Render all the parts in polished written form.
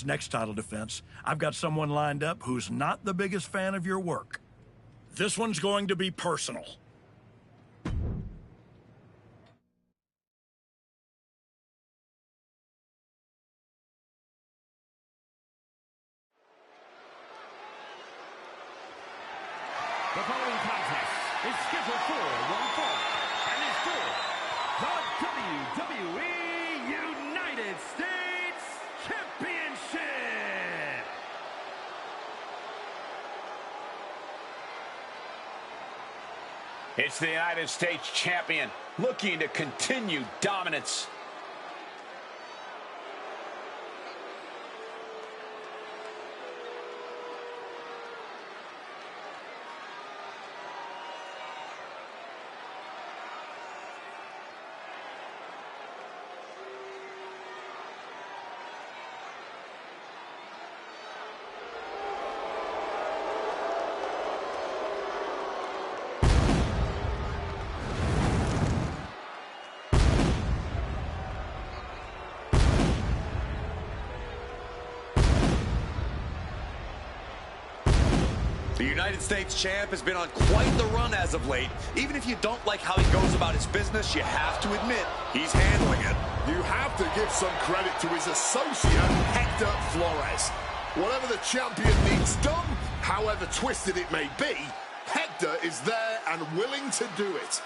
this next title defense, I've got someone lined up who's not the biggest fan of your work. This one's going to be personal. The following contest is scheduled for one fall and is for the WWE United States Championship. It's the United States Champion looking to continue dominance. The United States champ has been on quite the run as of late. Even if you don't like how he goes about his business, you have to admit he's handling it. You have to give some credit to his associate, Hector Flores. Whatever the champion needs done, however twisted it may be, Hector is there and willing to do it.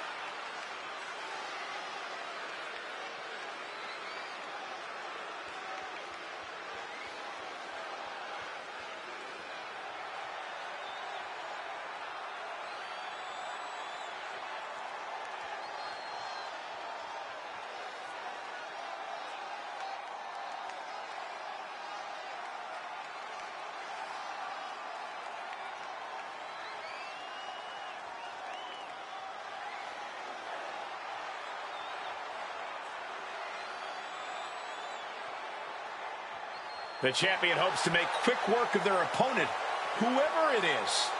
The champion hopes to make quick work of their opponent, whoever it is.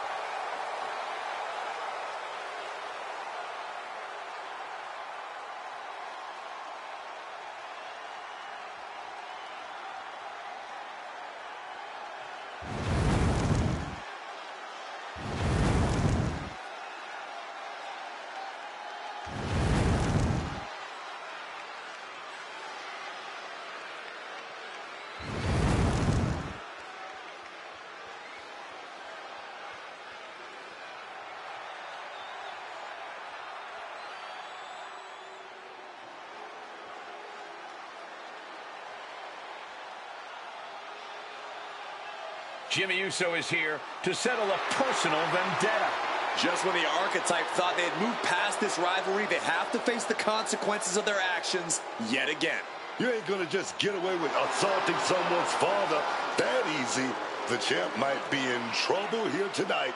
Jimmy Uso is here to settle a personal vendetta. Just when the archetype thought they had moved past this rivalry, they have to face the consequences of their actions yet again. You ain't gonna just get away with assaulting someone's father that easy. The champ might be in trouble here tonight,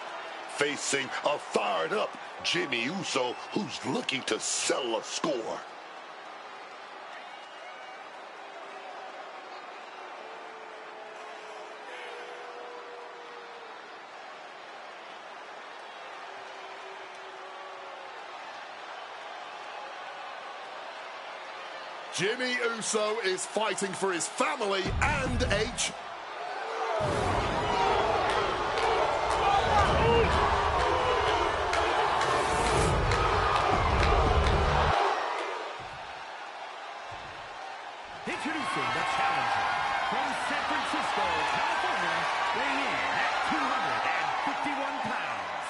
facing a fired up Jimmy Uso who's looking to settle a score. Jimmy Uso is fighting for his family and H. Introducing the challenger from San Francisco, California, weighing in at 251 pounds,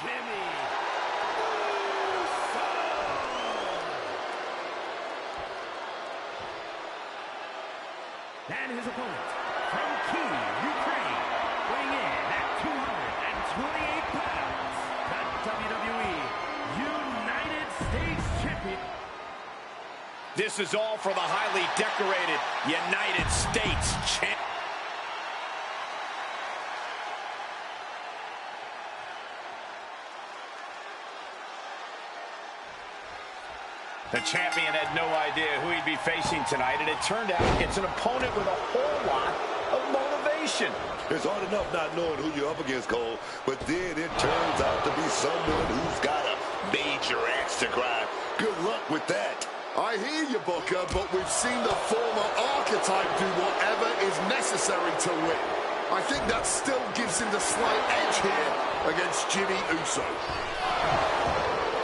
Jimmy Uso. And his opponent from Kyiv, Ukraine, weighing in at 228 pounds, the WWE United States Champion. This is all for the highly decorated United States champ. The champion had no idea who he'd be facing tonight, and it turned out it's an opponent with a whole lot of motivation. It's hard enough not knowing who you're up against, Cole, but then it turns out to be someone who's got a major axe to grind. Good luck with that. I hear you, Booker, but we've seen the former archetype do whatever is necessary to win. I think that still gives him the slight edge here against Jimmy Uso.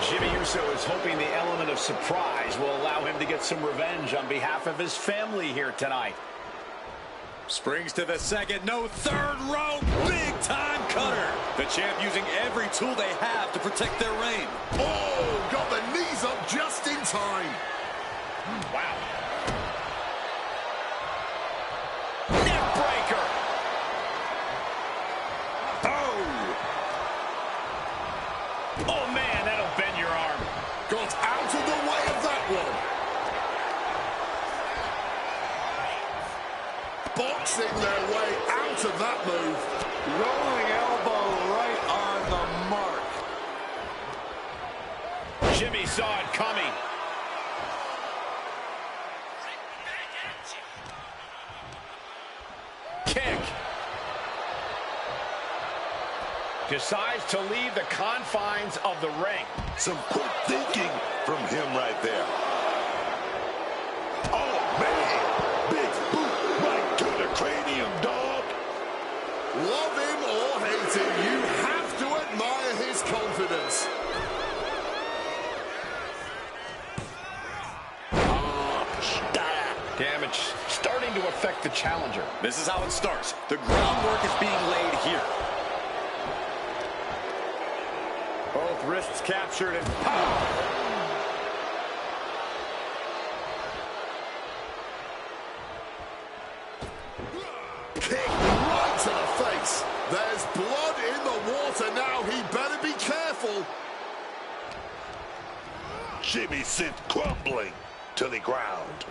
Jimmy Uso is hoping the element of surprise will allow him to get some revenge on behalf of his family here tonight. Springs to the second, no third rope, big time cutter. The champ using every tool they have to protect their reign. Oh, got the knees up just in time. Wow. Neck breaker. Oh, man, that'll bend your arm. Got out of the way of that one. Boxing their way out of that move. Rolling elbow right on the mark. Jimmy saw it coming. Kick. Decides to leave the confines of the ring. Some quick thinking from him right there. Oh, man. Big boot right to the cranium, dog. Love him or hate him, you have to admire his confidence. Damage starting to affect the challenger. This is how it starts. The groundwork is being laid here. Both wrists captured and Kick right to the face. There's blood in the water now. He better be careful. Jimmy sent crumbling to the ground.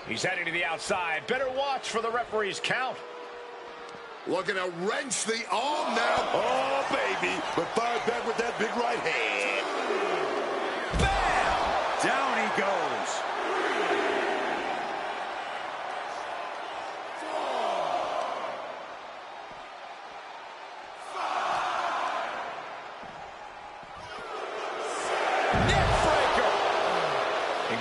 He's heading to the outside. Better watch for the referee's count. Looking to wrench the arm now. Oh, baby. But fired back with that big right hand. bam! Down he goes.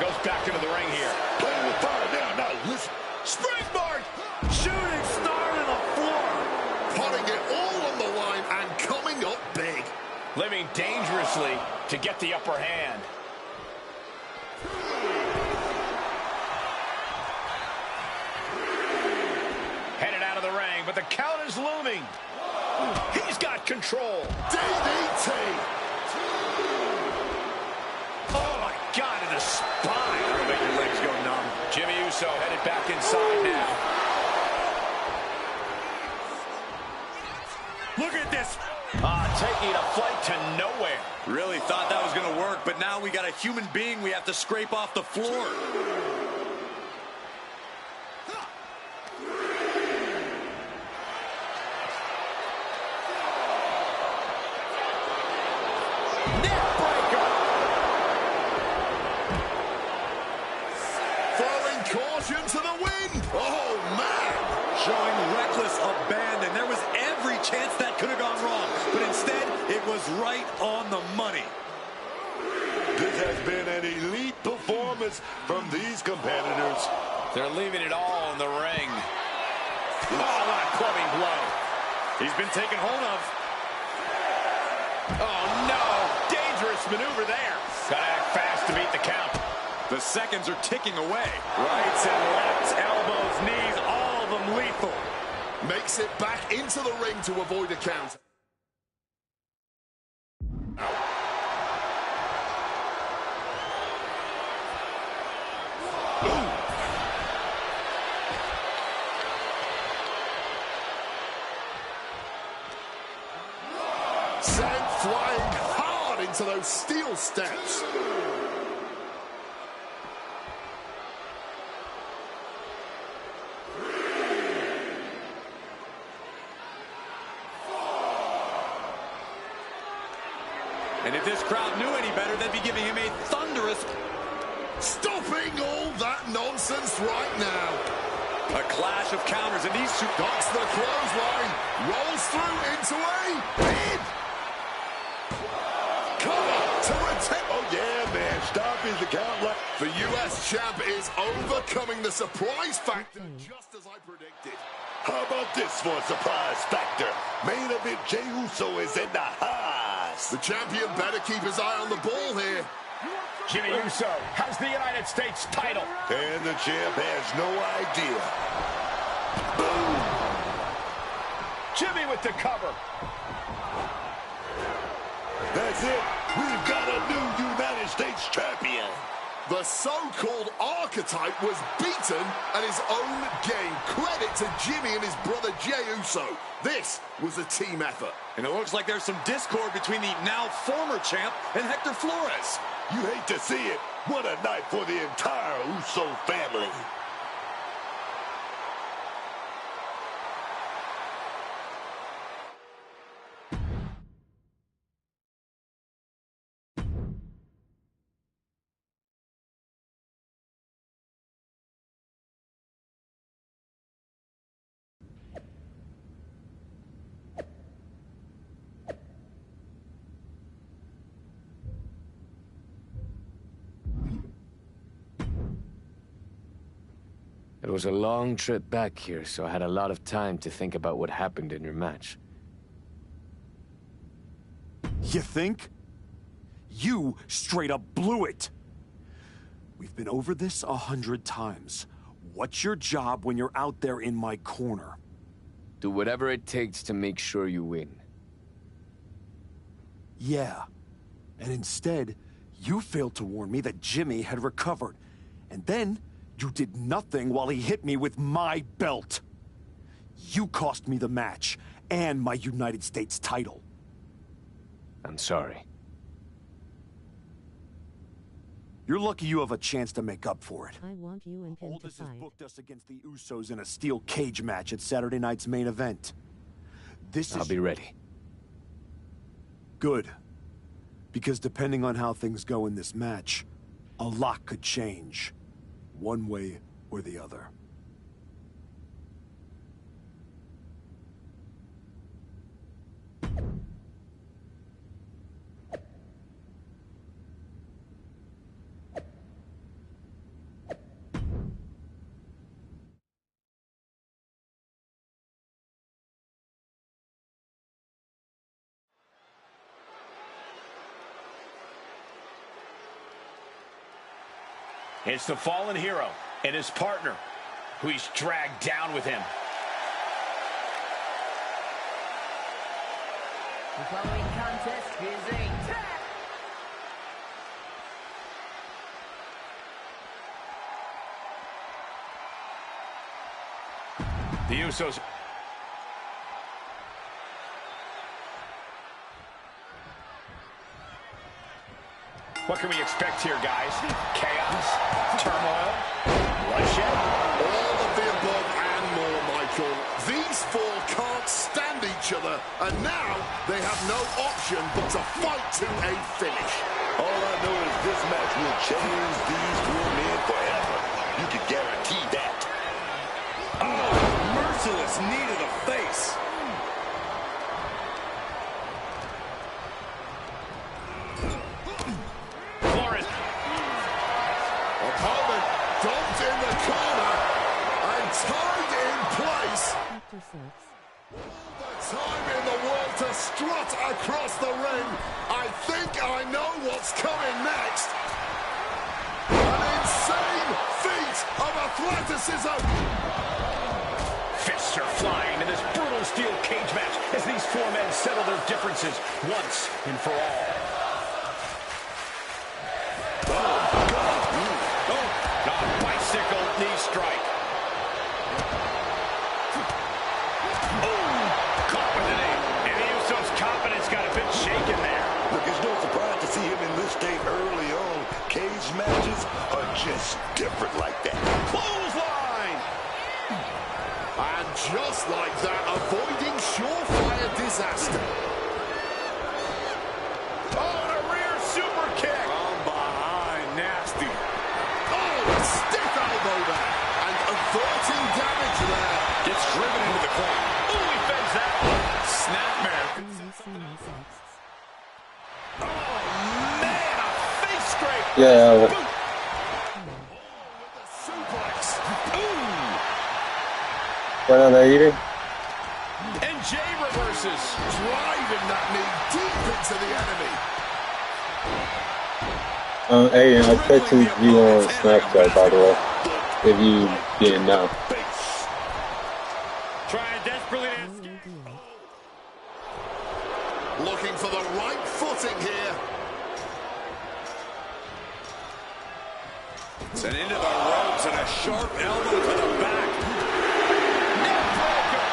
Goes back into the ring here. Playing with fire now. Now listen. Springboard! Shooting star to the floor. Putting it all on the line and coming up big. Living dangerously to get the upper hand. Headed out of the ring, but the count is looming. He's got control. DDT! God, in the spine. That'll make your legs go numb. Jimmy Uso headed back inside now. Look at this. Taking a flight to nowhere. Really thought that was going to work, but now we got a human being we have to scrape off the floor. Caution to the wind. Oh, man. Showing reckless abandon. There was every chance that could have gone wrong, but instead, it was right on the money. This has been an elite performance from these competitors. They're leaving it all in the ring. Oh, what a clubbing blow. He's been taken hold of. Oh, no. Dangerous maneuver there. Gotta act fast to beat the count. The seconds are ticking away. Rights and lefts, elbows, knees, all of them lethal. Makes it back into the ring to avoid a count. Sent flying hard into those steel steps. And if this crowd knew any better, they'd be giving him a thunderous... Stopping all that nonsense right now. A clash of counters, and these two... Ducks the clothesline. Rolls through into a pin. Cover to retain. Oh, yeah, man. Stop is the count. The US champ is overcoming the surprise factor just as I predicted. How about this for a surprise factor? Main event Jey Uso is in the house. The champion better keep his eye on the ball here. Jimmy Uso has the United States title. And the champ has no idea. Boom! Jimmy with the cover. That's it. We've got a new United States champion. The so-called archetype was beaten at his own game. Credit to Jimmy and his brother Jey Uso. This was a team effort. And it looks like there's some discord between the now former champ and Hector Flores. You hate to see it. What a night for the entire Uso family. It was a long trip back here, so I had a lot of time to think about what happened in your match. You think? You straight up blew it! We've been over this 100 times. What's your job when you're out there in my corner? Do whatever it takes to make sure you win. Yeah. And instead, you failed to warn me that Jimmy had recovered. And then, you did nothing while he hit me with my belt. You cost me the match, and my United States title. I'm sorry. You're lucky you have a chance to make up for it. I want you and him to Aldous has fight. booked us against the Usos in a steel cage match at Saturday night's main event. I'll be ready. Good. Because depending on how things go in this match, a lot could change. One way or the other. It's the fallen hero and his partner, who he's dragged down with him. The following contest is a tag. The Usos. What can we expect here, guys? Chaos, turmoil, bloodshed? All of the above and more, Michael. These four can't stand each other, and now they have no option but to fight to a finish. All I know is this match will change these four men forever. You can guarantee that. Oh, merciless knee to the face. Opponent dumped in the corner and tied in place. Chapter 6. The time in the world to strut across the ring. I think I know what's coming next. An insane feat of athleticism. Fists are flying in this brutal steel cage match as these four men settle their differences once and for all. Bicycle knee strike. Caught with the knee. And the Usos' confidence got a bit shaken there. Look, it's no surprise to see him in this state early on. Cage matches are just different like that. Clothesline! And just like that, avoiding surefire disaster. Oh, and a rear super kick. From behind, nasty. Oh, a stiff elbow there. And averting damage there. Gets driven into the corner. Ooh, he fends that. Snapmare. Oh, man, a face scrape. Yeah. Boot. What are they eating? And Jay reverses. Driving that knee deep into the enemy. Hey, and I texted you on Snapchat, by the way, if you didn't know. Trying desperately to escape. Looking for the right footing here. Sent into the ropes and a sharp elbow to the back. Neck breaker.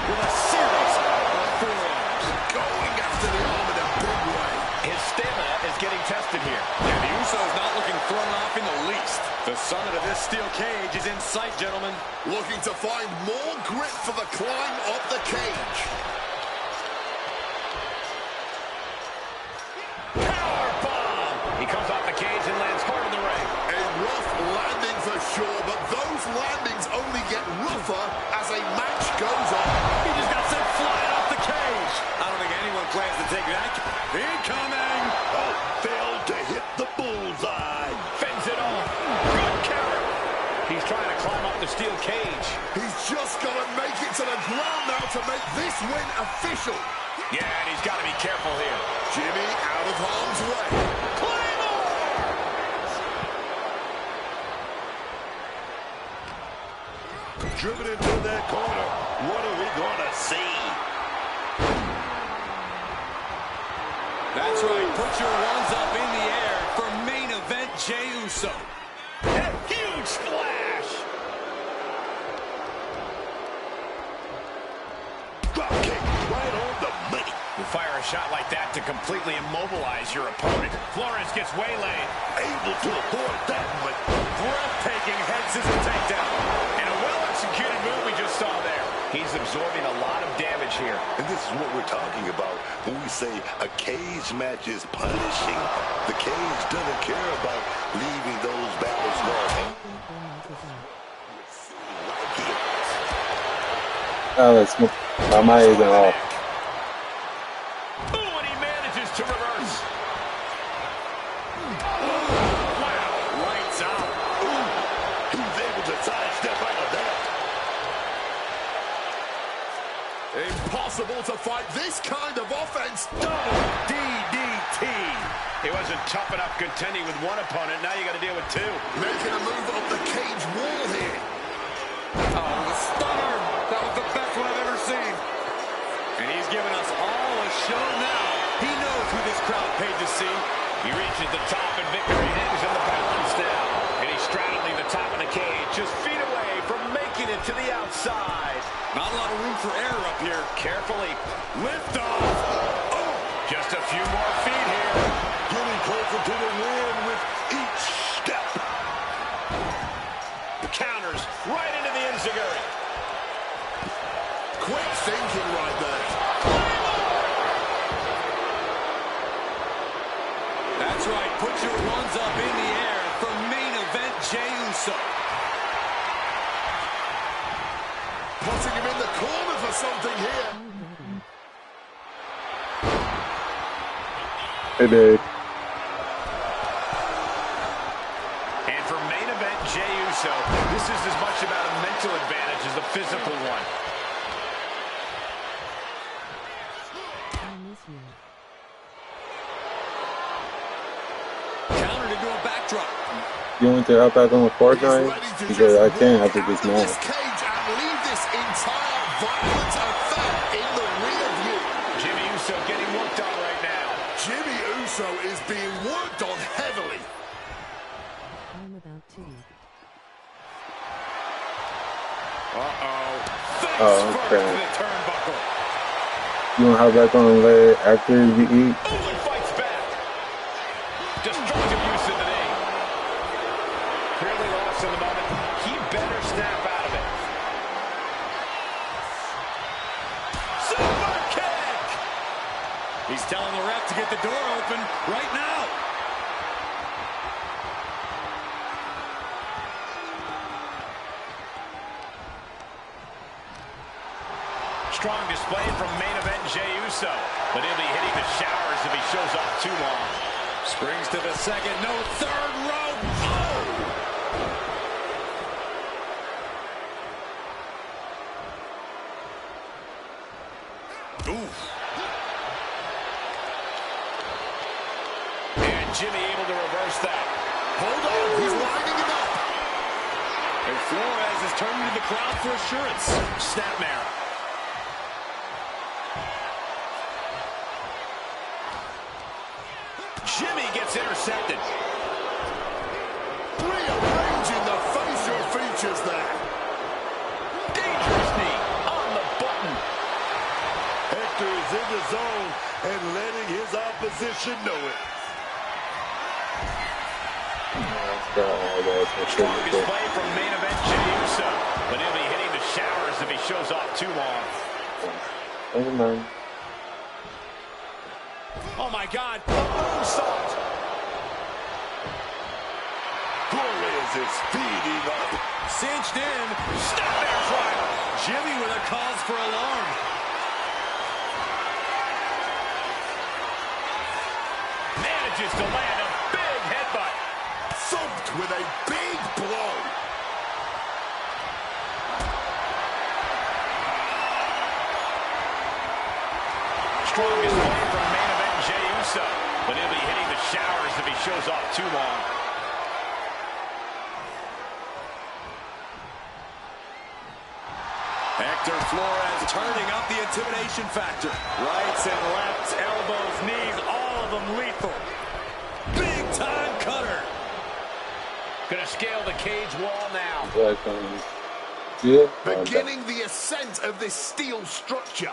With a series of forearms. Going after the arm in a big way. His stamina is getting tested here. And the Usos not looking thrown off in the least. The summit of this steel cage is in sight, gentlemen. Looking to find more grip for the climb up the cage. Powerbomb. He comes off the cage and lands hard in the ring. A rough landing for sure, but those landings only get rougher as a match goes on. He just got sent flying off the cage. I don't think anyone plans to take that. Incoming! Oh, failed to hit the bullseye. Fends it off. Good counter. He's trying to climb up the steel cage. He's just got to make it to the ground now to make this win official. Yeah, and he's got to be careful here. Jimmy out of harm's way. Driven into that corner. What are we going to see? That's right. Put your ones up in the air for main event Jey Uso. And a huge splash. Drop kick right on the money. You fire a shot like that to completely immobilize your opponent. Flores gets waylaid. Able to avoid that one. Breathtaking head scissor takedown. And a well-executed move we just saw there. He's absorbing a lot of damage here. And this is what we're talking about when we say a cage match is punishing. The cage doesn't care about leaving those battles long. Alex, my mind isn't off. Ooh, and he manages to reverse. Wow, lights out. Ooh, he was able to sidestep out of that. Impossible to fight this kind of offense. Double DDT. He wasn't tough enough contending with one opponent. Now you got to deal with two. Making a move up the cage wall here. Oh, the stunner. That was the best one I've ever seen. And he's giving us all a show now. He knows who this crowd paid to see. He reaches the top and victory hangs in the balance now. And he's straddling the top of the cage, just feet away from making it to the outside. Not a lot of room for error up here. Carefully. Lift off. Oh, just a few more feet here. Getting closer to the win with each step. Counters right into the enziguri. Quick thinking right there. That's right. Put your ones up in the air for main event Jey Uso. Putting him in the corner for something here. Hey, Dave. And for main event Jey Uso, this is as much about a mental advantage as a physical one. Countered into a backdrop. You want to hop back on Fortnite? Because I can after this This match. cage and leave this entire violent affair in the rear view. Jimmy Uso getting worked on right now. Jimmy Uso is being worked on heavily. I'm about to. Face Oh, first okay. to the turnbuckle. You want to hop back on the leg after you eat? Oh, and fights back. Destructive use of the knee. Clearly lost in the moment. He better snap out of it. Super kick. He's telling the ref to get the door open right now. Strong display from main event Jey Uso, but he'll be hitting the showers if he shows up too long. Springs to the second, no third rope. Oh! Ooh. And Jimmy able to reverse that. Hold on, he's lining him up. And Flores is turning to the crowd for assurance. Snapmare. Jimmy gets intercepted. Rearranging the facial features there. Dangerous knee on the button. Hector is in the zone and letting his opposition know it. Strong display from main event Jey Uso, but he'll be hitting the showers if he shows off too long. Never mind. Oh my God, a moonsault. Flores is speeding up. Cinched in. Snapmare trial. Jimmy with a cause for alarm. Manages to land a big headbutt. Thumped with a big blow. Strong display from main event Jey Uso, but he'll be hitting the showers if he shows off too long. Hector Flores turning up the intimidation factor. Rights and lefts, elbows, knees, all of them lethal. Big time cutter. Gonna scale the cage wall now. Yeah. Beginning the ascent of this steel structure.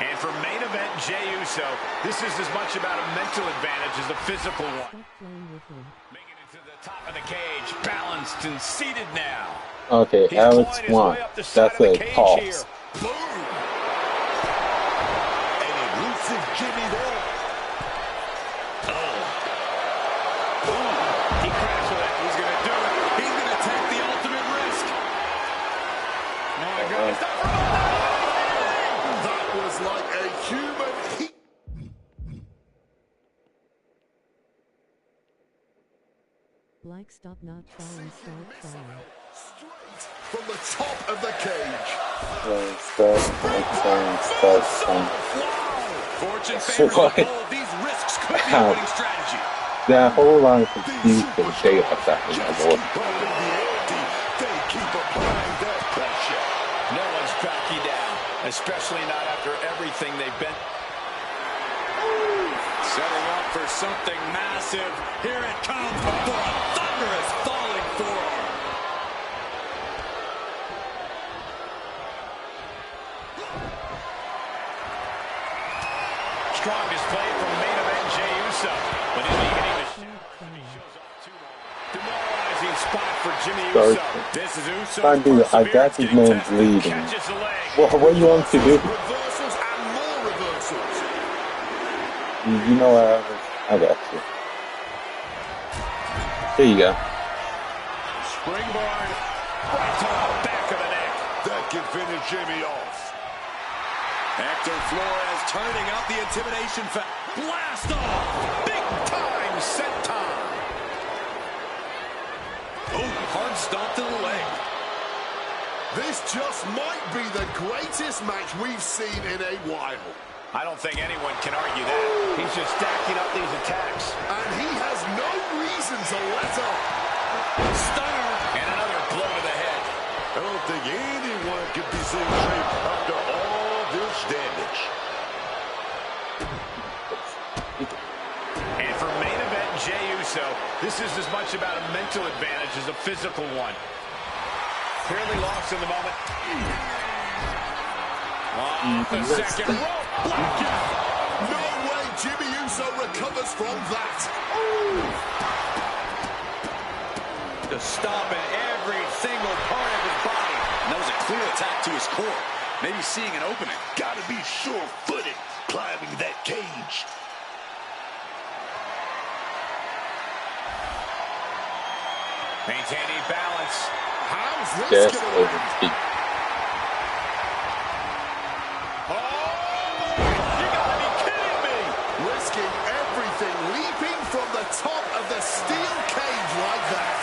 And for main event Jey Uso, this is as much about a mental advantage as a physical one. Stop playing with him. Making it to the top of the cage, balanced and seated now. Okay, He's Alex clawing his won. way up the side That's of the a cage pause. here. Boom. An elusive Jimmy there. He crashed with it. He's going to do it. He's going to take the ultimate risk. Oh my God, it's not for That was like a human heat. Like stop not falling, start falling. Straight from the top of the cage. Fortune favors the bold. These risks could be a winning strategy. There are a whole lot of confused data about that in my board. They keep applying that pressure. No one's backing down, especially not after everything they've been. Setting up for something massive. Here it comes for a thunderous falling forearm. Strong display from main event Jey Uso, but he'll be hitting the demoralizing spot for Jimmy Uso. This is Uso's Dude, I got his man's leading. catches the leg. What do you want to do? Reversals and more reversals. You know what? I got you. There you go. Springboard right to the back of the neck. That can finish Jimmy off. Hector Flores turning up the intimidation factor. Blast off. Big time senton. Oh, hard stomp to the leg. This just might be the greatest match we've seen in a while. I don't think anyone can argue that. He's just stacking up these attacks. And he has no reason to let up. Stunner. And another blow to the head. I don't think anyone can be seen straight after all this damage. And for main event Jey Uso, this is as much about a mental advantage as a physical one. Clearly lost in the moment. Off the second rope. Blackout. No way Jimmy Uso recovers from that. To stop at every single part of his body. And that was a clear attack to his core. Maybe seeing an opening. Gotta be sure-footed climbing that cage. Maintaining balance. How's this Just going to over end? feet. You gotta be kidding me! Risking everything, leaping from the top of the steel cage like that.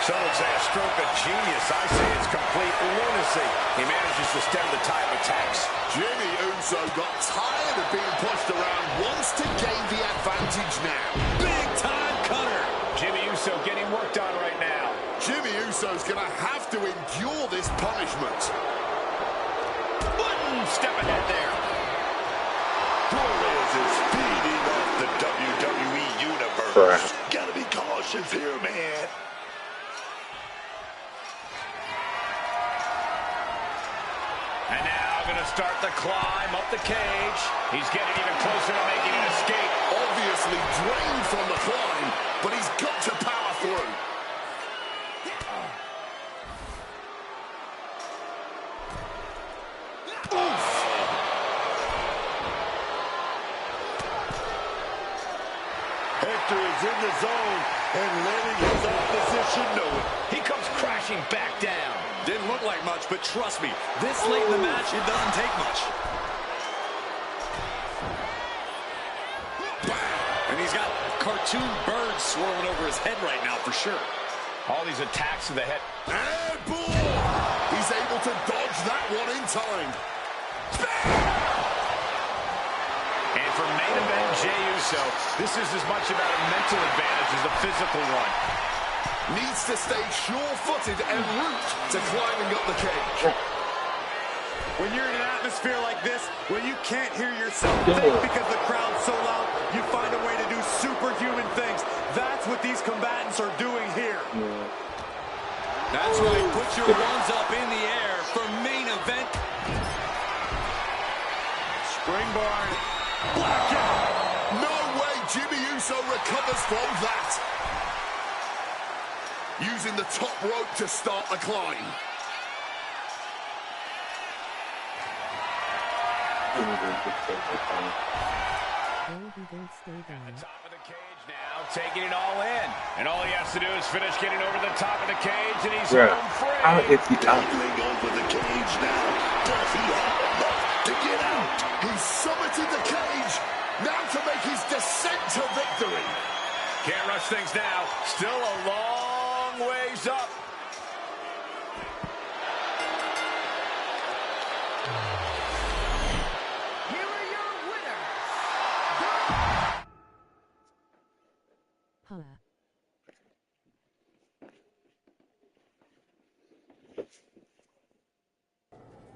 Some would say a stroke of genius. I say it's complete lunacy. He manages to stem the tide of attacks. Jimmy Uso got tired of being pushed around, wants to gain the advantage now. Big time cutter. Jimmy Uso getting worked on right now. Jimmy Uso's going to have to endure this punishment. One step ahead there. Flores is feeding off the WWE Universe. Gotta be cautious here, man. And now going to start the climb up the cage. He's getting even closer to making an escape. Obviously drained from the climb, but he's got to power through. Hector is in the zone and letting his opposition know it. He comes crashing back down. Didn't look like much, but trust me, this late in the match, it doesn't take much. And he's got cartoon birds swirling over his head right now for sure. All these attacks to the head. And boom! He's able to dodge that one in time. And for main event Jey Uso, this is as much about a mental advantage as a physical one. Needs to stay sure-footed en route to climbing up the cage. When you're in an atmosphere like this, when you can't hear yourself think because the crowd's so loud, you find a way to do superhuman things. That's what these combatants are doing here. That's right. Put your ones up in the air for main event. Springboard. Blackout. No way Jimmy Uso recovers from that. Using the top rope to start the climb. At the top of the cage now, taking it all in. And all he has to do is finish getting over the top of the cage, and he's home free. If he dangling over the cage now, does he have enough to get out? He's summited the cage, now to make his descent to victory. Can't rush things now. Still a long ways up. Here are your winners. Holla.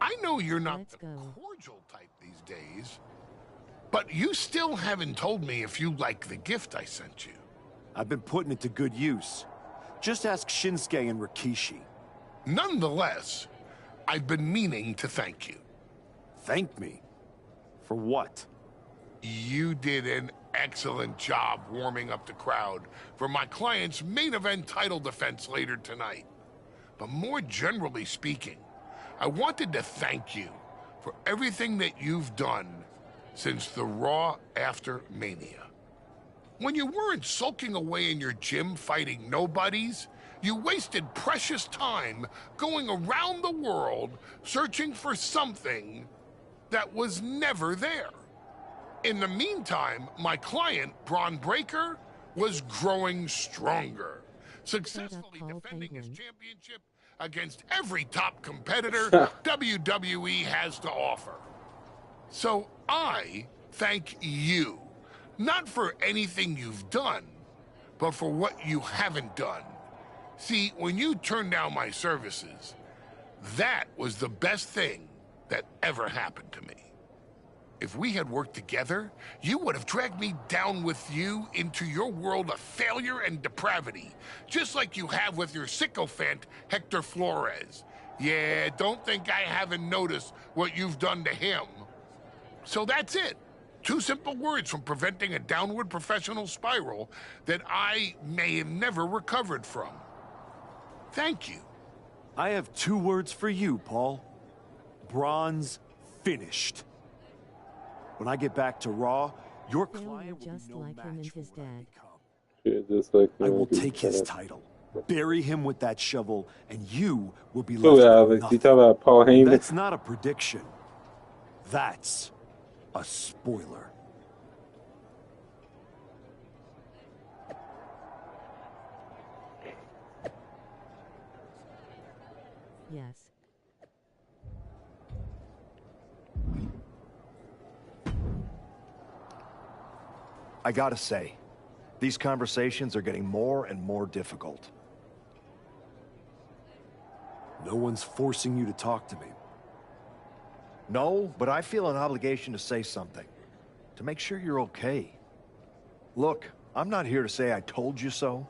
I know you're not Let's the go. cordial type these days, but you still haven't told me if you like the gift I sent you. I've been putting it to good use. Just ask Shinsuke and Rikishi. Nonetheless, I've been meaning to thank you. Thank me? For what? You did an excellent job warming up the crowd for my client's main event title defense later tonight. But more generally speaking, I wanted to thank you for everything that you've done since the Raw after Mania. When you weren't sulking away in your gym fighting nobodies, you wasted precious time going around the world searching for something that was never there. In the meantime, my client, Braun Breaker, was growing stronger, successfully defending his championship against every top competitor WWE has to offer. So I thank you, not for anything you've done, but for what you haven't done. See, when you turned down my services, that was the best thing that ever happened to me. If we had worked together, you would have dragged me down with you into your world of failure and depravity, just like you have with your sycophant, Hector Flores. Yeah, don't think I haven't noticed what you've done to him. So that's it. 2 simple words from preventing a downward professional spiral that I may have never recovered from. Thank you. I have 2 words for you, Paul. Braun's finished. When I get back to Raw, your client will just be no like him match and his for what I dad. become. Just like I will take his title, bury him with that shovel, and you will be Oh, left yeah, with like you nothing. talk about Paul Heyman. That's not a prediction. That's a spoiler. Yes. I gotta say, these conversations are getting more and more difficult. No one's forcing you to talk to me. No, but I feel an obligation to say something. To make sure you're okay. Look, I'm not here to say I told you so,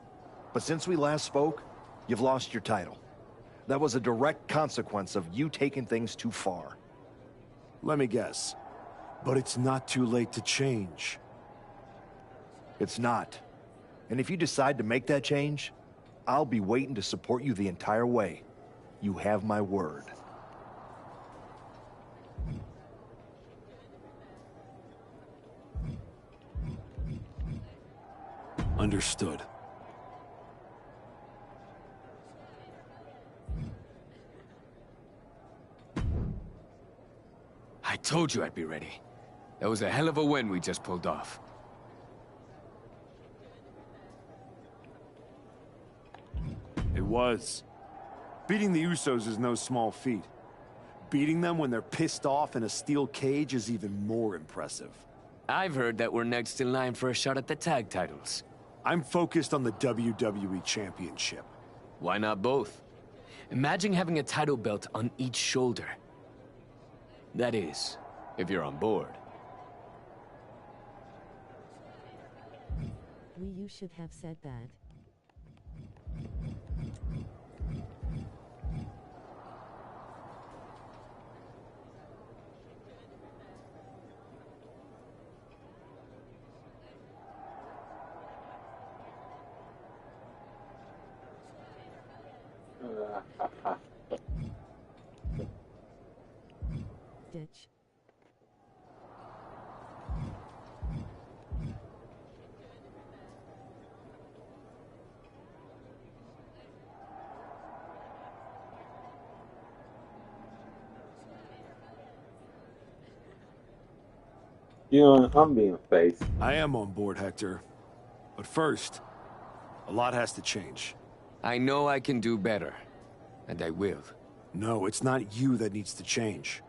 but since we last spoke, you've lost your title. That was a direct consequence of you taking things too far. Let me guess. But it's not too late to change. It's not. And if you decide to make that change, I'll be waiting to support you the entire way. You have my word. Understood. I told you I'd be ready. That was a hell of a win we just pulled off. It was. Beating the Usos is no small feat. Beating them when they're pissed off in a steel cage is even more impressive. I've heard that we're next in line for a shot at the tag titles. I'm focused on the WWE Championship. Why not both? Imagine having a title belt on each shoulder. That is, if you're on board. You should have said that. Ditch. You know, I'm being faced. I am on board, Hector. But first, a lot has to change. I know I can do better, and I will. No, it's not you that needs to change.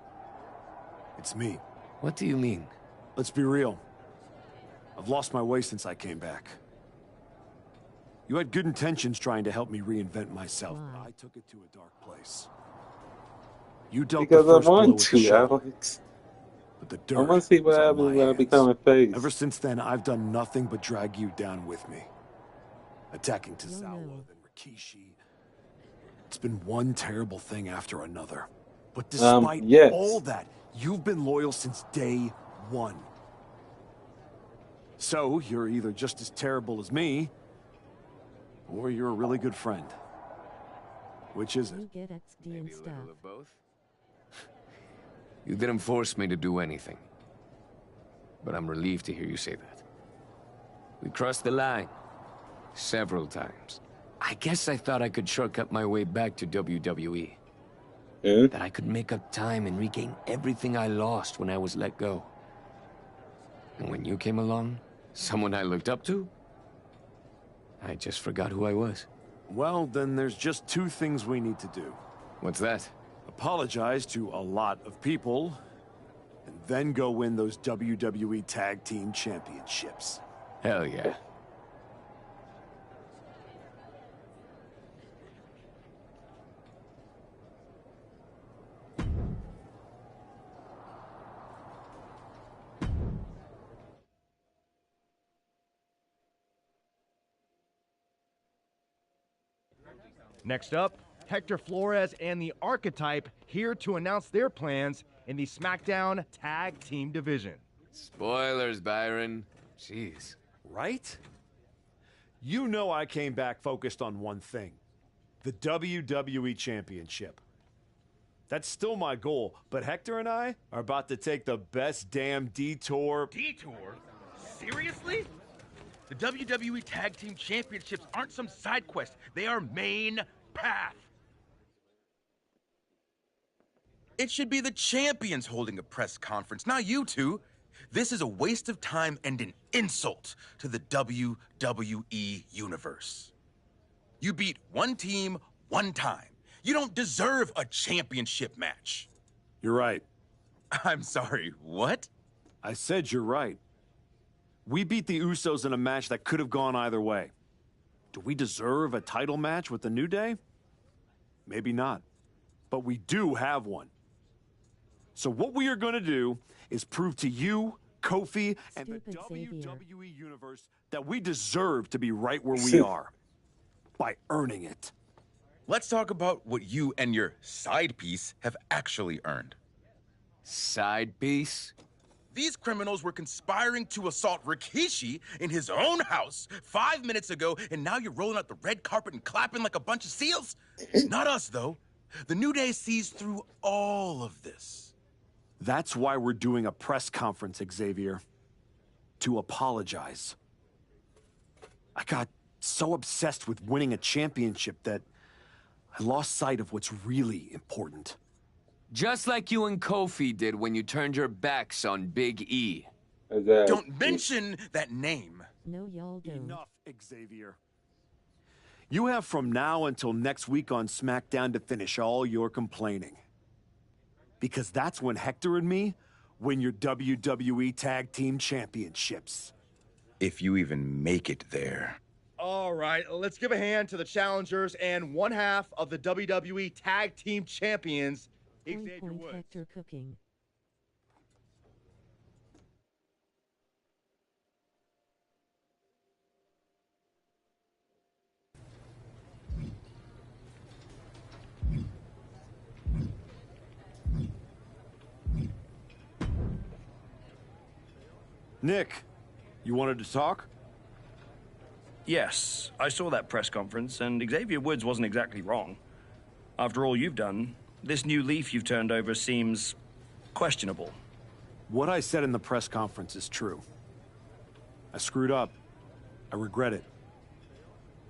It's me. What do you mean? Let's be real. I've lost my way since I came back. You had good intentions trying to help me reinvent myself, but I took it to a dark place. You dealt Because the first I blow want with the to, shovel, Alex. but the I dirt want to see what was on happens my when I hands. become a face. Ever since then, I've done nothing but drag you down with me. Attacking Tozawa, then Rikishi. It's been one terrible thing after another. But despite yes. all that, you've been loyal since day one. So, you're either just as terrible as me, or you're a really good friend. Which is it? You get XD and stuff. Of both? You didn't force me to do anything. But I'm relieved to hear you say that. We crossed the line. Several times. I guess I thought I could shortcut my way back to WWE. That I could make up time and regain everything I lost when I was let go. And when you came along, someone I looked up to, I just forgot who I was. Well, then there's just two things we need to do. What's that? Apologize to a lot of people, and then go win those WWE Tag Team Championships. Hell yeah. Next up, Hector Flores and the Archetype here to announce their plans in the SmackDown Tag Team Division. Spoilers, Byron. Jeez. Right? You know I came back focused on one thing. The WWE Championship. That's still my goal, but Hector and I are about to take the best damn detour. Detour? Seriously? The WWE Tag Team Championships aren't some side quest. They are main path. It should be the champions holding a press conference, not you two. This is a waste of time and an insult to the WWE Universe. You beat one team one time. You don't deserve a championship match. You're right. I'm sorry, what? I said you're right. We beat the Usos in a match that could have gone either way. Do we deserve a title match with the New Day? Maybe not. But we do have one. So what we are going to do is prove to you, Kofi, and the WWE Universe that we deserve to be right where we are. By earning it. Let's talk about what you and your side piece have actually earned. Side piece? These criminals were conspiring to assault Rikishi in his own house 5 minutes ago, and now you're rolling out the red carpet and clapping like a bunch of seals? Not us, though. The New Day sees through all of this. That's why we're doing a press conference, Xavier. To apologize. I got so obsessed with winning a championship that I lost sight of what's really important. Just like you and Kofi did when you turned your backs on Big E. Don't mention that name. No, y'all don't. Enough, Xavier. You have from now until next week on SmackDown to finish all your complaining. Because that's when Hector and me win your WWE Tag Team Championships. If you even make it there. All right, let's give a hand to the challengers and one half of the WWE Tag Team Champions, Xavier Woods. Hector cooking. Nick, you wanted to talk? Yes, I saw that press conference, and Xavier Woods wasn't exactly wrong. After all you've done, this new leaf you've turned over seems questionable. What I said in the press conference is true. I screwed up. I regret it.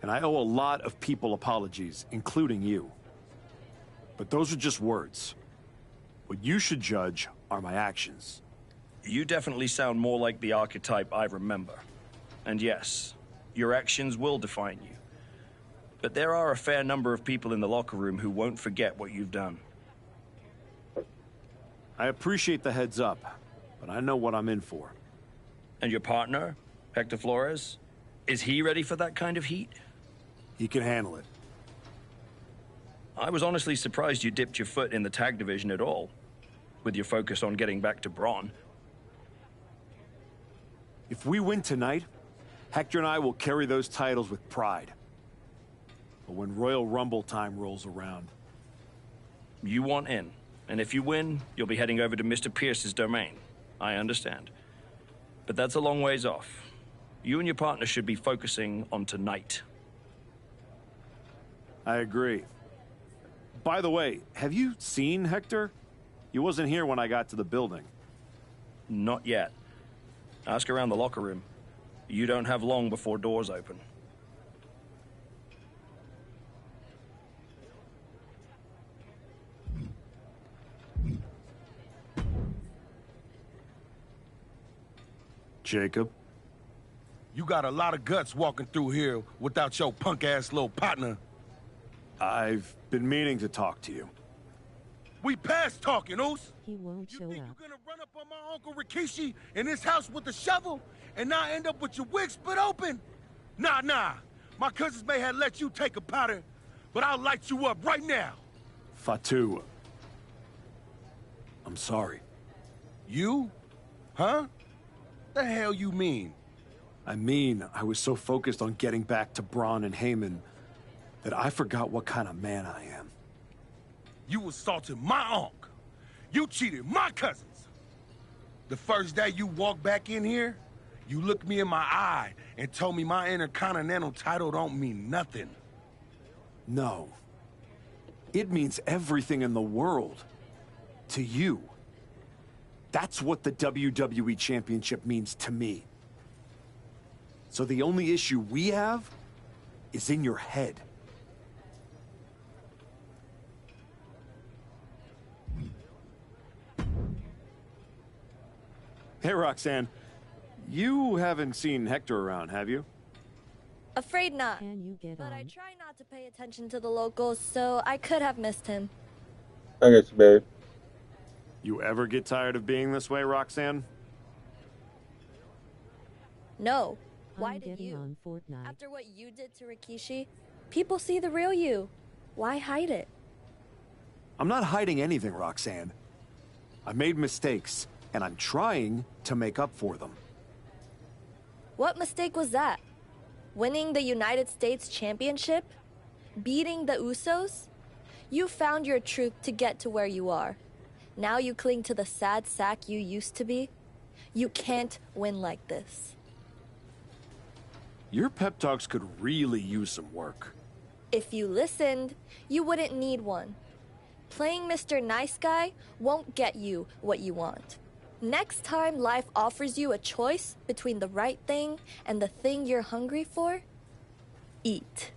And I owe a lot of people apologies, including you. But those are just words. What you should judge are my actions. You definitely sound more like the archetype I remember. And yes, your actions will define you. But there are a fair number of people in the locker room who won't forget what you've done. I appreciate the heads up, but I know what I'm in for. And your partner, Hector Flores? Is he ready for that kind of heat? He can handle it. I was honestly surprised you dipped your foot in the tag division at all, with your focus on getting back to Braun. If we win tonight, Hector and I will carry those titles with pride. But when Royal Rumble time rolls around... You want in. And if you win, you'll be heading over to Mr. Pierce's domain. I understand. But that's a long ways off. You and your partner should be focusing on tonight. I agree. By the way, have you seen Hector? He wasn't here when I got to the building. Not yet. Ask around the locker room. You don't have long before doors open. Jacob? You got a lot of guts walking through here without your punk-ass little partner. I've been meaning to talk to you. We past talking, Oos. He won't show You think up. you're gonna run up on my Uncle Rikishi in his house with a shovel and not end up with your wig split open? Nah. My cousins may have let you take a powder, but I'll light you up right now. Fatu. I'm sorry. You? Huh? The hell you mean? I mean, I was so focused on getting back to Braun and Heyman that I forgot what kind of man I am. You assaulted my uncle. You cheated my cousins. The first day you walked back in here, you looked me in my eye and told me my Intercontinental title don't mean nothing. No. It means everything in the world. To you. That's what the WWE Championship means to me. So the only issue we have is in your head. Hey, Roxanne. You haven't seen Hector around, have you? Afraid not. Can you get But on? I try not to pay attention to the locals, so I could have missed him. I got you, babe. You ever get tired of being this way, Roxanne? No. Why I'm did getting you? on Fortnite. After what you did to Rikishi, people see the real you. Why hide it? I'm not hiding anything, Roxanne. I made mistakes, and I'm trying to make up for them. What mistake was that? Winning the United States Championship? Beating the Usos? You found your truth to get to where you are. Now you cling to the sad sack you used to be? You can't win like this. Your pep talks could really use some work. If you listened, you wouldn't need one. Playing Mr. Nice Guy won't get you what you want. Next time life offers you a choice between the right thing and the thing you're hungry for, eat.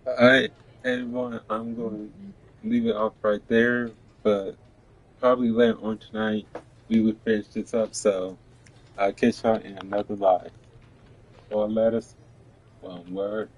Alright, everyone, I'm going to leave it off right there, but probably later on tonight we will finish this up, so I'll catch y'all in another live. Or let us, one word.